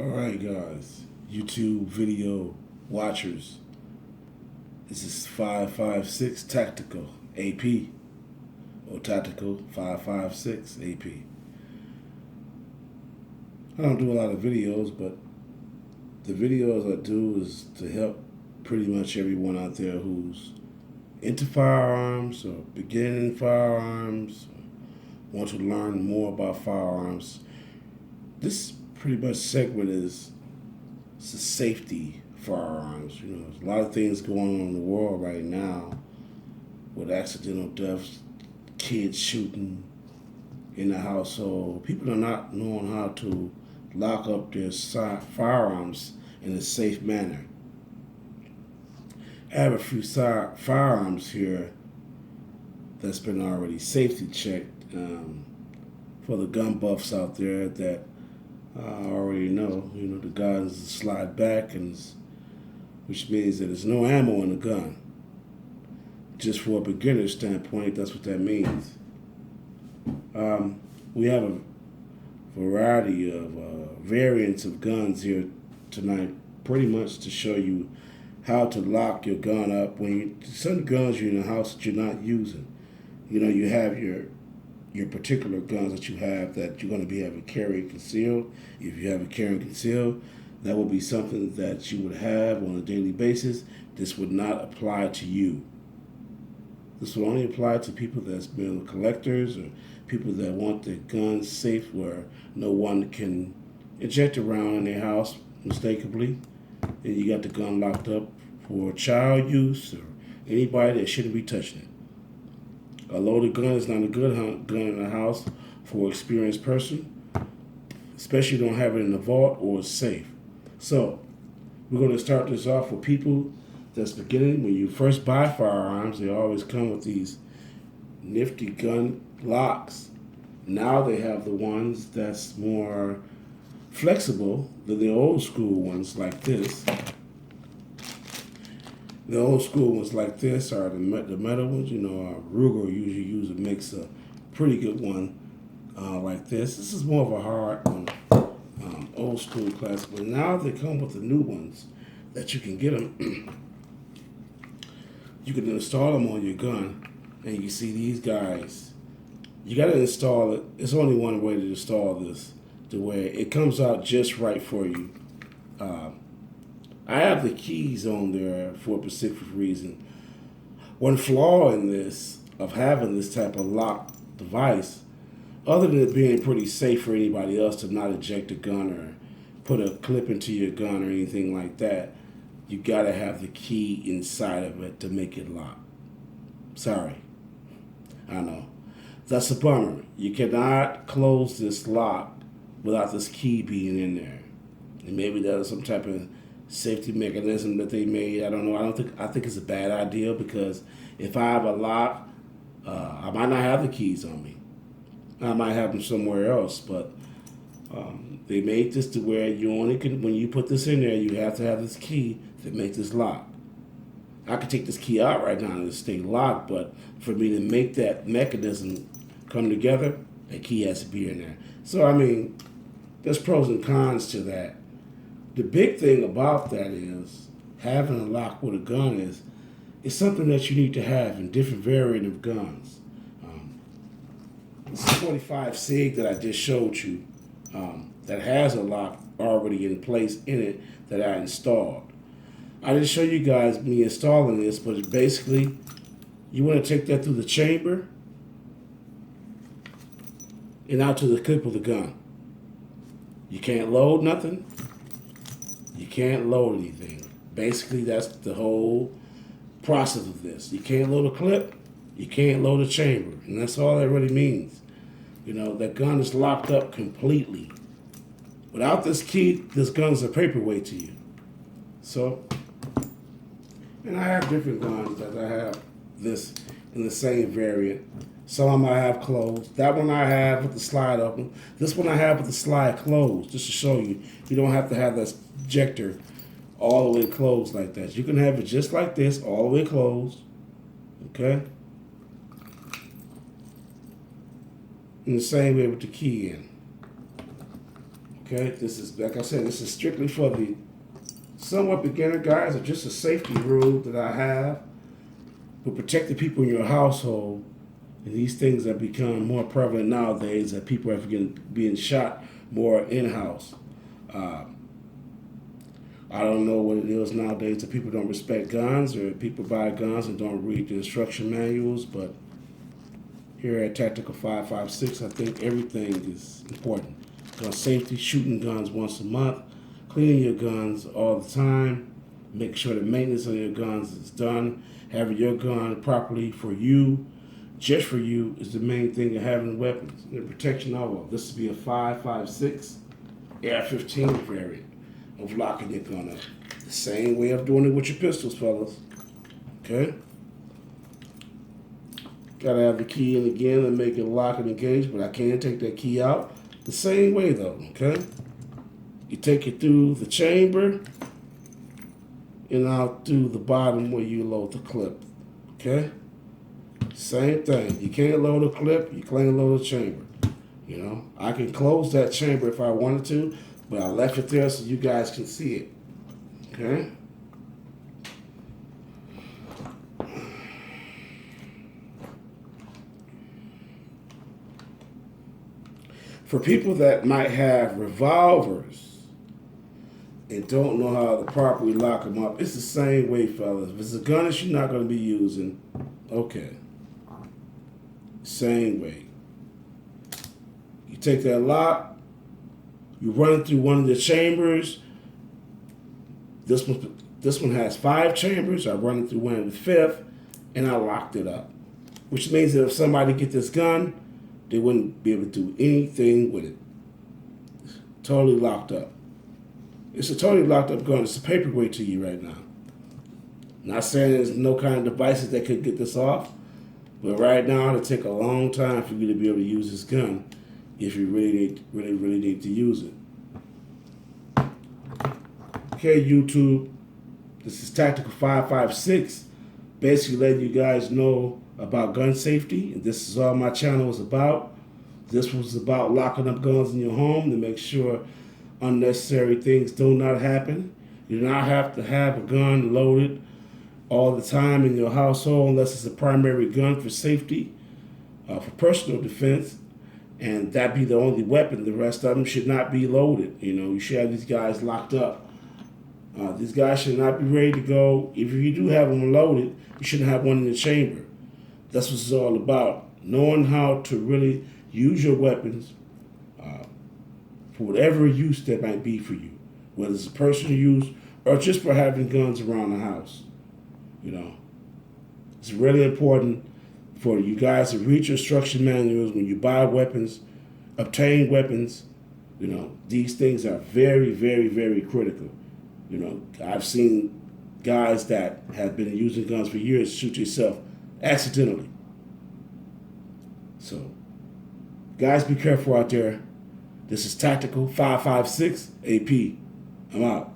Alright guys, YouTube video watchers, this is 556 Tactical AP, or Tactical 556 AP. I don't do a lot of videos, but the videos I do is to help pretty much everyone out there who's into firearms or beginning firearms, or want to learn more about firearms. This pretty much segment is safety firearms. You know, there's a lot of things going on in the world right now with accidental deaths, kids shooting in the household. People are not knowing how to lock up their firearms in a safe manner. I have a few firearms here that's been already safety checked for the gun buffs out there that I already know. You know, the guns slide back, which means that there's no ammo in the gun. Just for a beginner standpoint, that's what that means. We have a variety of variants of guns here tonight, pretty much to show you how to lock your gun up when some guns you're in the house that you're not using. You know, you have your particular guns that you have that you're going to be able to carry concealed. If you have a carry concealed, that would be something that you would have on a daily basis. This would not apply to you. This will only apply to people that's been collectors or people that want their guns safe where no one can eject around in their house mistakenly. And you got the gun locked up for child use or anybody that shouldn't be touching it. A loaded gun is not a good gun in the house for an experienced person, especially if you don't have it in the vault or it's safe. So, we're going to start this off for people that's beginning. When you first buy firearms, they always come with these nifty gun locks. Now they have the ones that's more flexible than the old school ones like this. The old school ones like this are the metal ones. You know, Ruger usually makes a pretty good one like this. This is more of a hard one, old school classic. But now they come with the new ones that you can get them. You can install them on your gun, and you see these guys. You got to install it. There's only one way to install this, to where it comes out just right for you. I have the keys on there for a specific reason. One flaw in this, of having this type of lock device, other than it being pretty safe for anybody else to not eject a gun or put a clip into your gun or anything like that, you gotta have the key inside of it to make it lock. Sorry, I know. That's a bummer. You cannot close this lock without this key being in there. And maybe there's some type of safety mechanism that they made. I don't know. I think it's a bad idea because if I have a lock, I might not have the keys on me. I might have them somewhere else, but they made this to where you only can, when you put this in there, you have to have this key that makes this lock. I could take this key out right now and it stay locked, but for me to make that mechanism come together, that key has to be in there. So, I mean, there's pros and cons to that. The big thing about that is having a lock with a gun is it's something that you need to have in different variant of guns. This is 45 SIG that I just showed you that has a lock already in place in it that I installed. I didn't show you guys me installing this, but basically you want to take that through the chamber and out to the clip of the gun. You can't load nothing. You can't load anything. Basically, that's the whole process of this. You can't load a clip. You can't load a chamber. And that's all that really means. You know, that gun is locked up completely. Without this key, this gun is a paperweight to you. So, and I have different guns that I have this in the same variant. Some I have closed. That one I have with the slide open. This one I have with the slide closed, just to show you. You don't have to have that ejector all the way closed like that. You can have it just like this, all the way closed. Okay? In the same way with the key in. Okay, this is, like I said, this is strictly for the somewhat beginner guys, or just a safety rule that I have to protect the people in your household. And these things have become more prevalent nowadays, that people are being shot more in-house. Uh, I don't know what it is nowadays that people don't respect guns, or people buy guns and don't read the instruction manuals, but here at Tactical 556, I think everything is important. Gun safety, shooting guns once a month, cleaning your guns all the time, make sure the maintenance on your guns is done, having your gun properly for you, just for you, is the main thing of having weapons. The protection of all. This would be a 5.56 AR-15 variant of locking your gun up. The same way of doing it with your pistols, fellas. Okay? Gotta have the key in again and make it lock and engage, but I can't take that key out. The same way though, okay? You take it through the chamber and out through the bottom where you load the clip, okay? Same thing. You can't load a clip, you can't load a chamber. You know, I can close that chamber if I wanted to, but I left it there so you guys can see it, okay? For people that might have revolvers and don't know how to properly lock them up, it's the same way, fellas. If it's a gun that you're not going to be using, okay. Same way. You take that lock, you run it through one of the chambers. This one has 5 chambers. I run it through one of the 5th, and I locked it up. Which means that if somebody get this gun, they wouldn't be able to do anything with it. Totally locked up. It's a totally locked up gun. It's a paperweight to you right now. Not saying there's no kind of devices that could get this off, but right now it'll take a long time for you to be able to use this gun if you really need to use it. Okay, YouTube, this is Tactical 556, basically letting you guys know about gun safety, and this is all my channel is about. This was about locking up guns in your home to make sure unnecessary things do not happen. You do not have to have a gun loaded all the time in your household unless it's a primary gun for safety, for personal defense, and that be the only weapon. The rest of them should not be loaded. You know, you should have these guys locked up. These guys should not be ready to go. If you do have them loaded, you shouldn't have one in the chamber. That's what it's all about. Knowing how to really use your weapons for whatever use that might be for you, whether it's a personal use or just for having guns around the house. You know, it's really important for you guys to read your instruction manuals when you buy weapons, obtain weapons. You know, these things are very, very, very critical. You know, I've seen guys that have been using guns for years shoot yourself accidentally. So, guys, be careful out there. This is Tactical 556 AP. I'm out.